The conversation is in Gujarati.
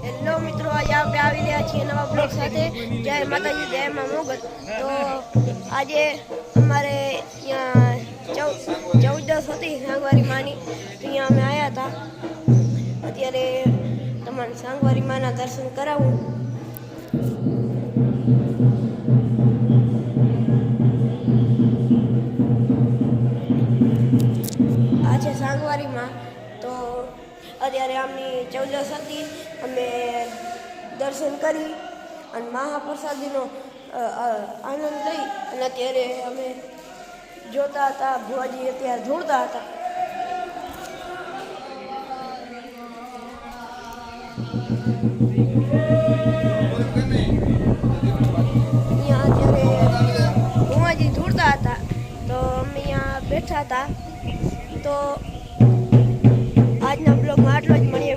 હેલો મિત્રો, આજે આપણે આવી રહ્યા છીએ નવા બ્લોગ સાથે. જય માતાજી, જય મા મોગલ. તો આજે અમારે ત્યાં 14 હતી સાંગવારી માની, ત્યાં અમે આવ્યા હતા. અત્યારે તમારે સાંગવારી માના દર્શન કરાવું. આ છે સાંગવારીમાં. તો અત્યારે આમની 14 હતી, અમે દર્શન કરી અને મહાપ્રસાદીનો આનંદ લઈ અને અત્યારે અમે જોતા હતા. ભુવાજી અત્યારે ધોળતા હતા. અહીંયા અત્યારે ભુવાજી ધોળતા હતા, તો અમે અહીંયા બેઠા હતા. તો આજના બ્લોગમાં આટલો જ. મળીએ.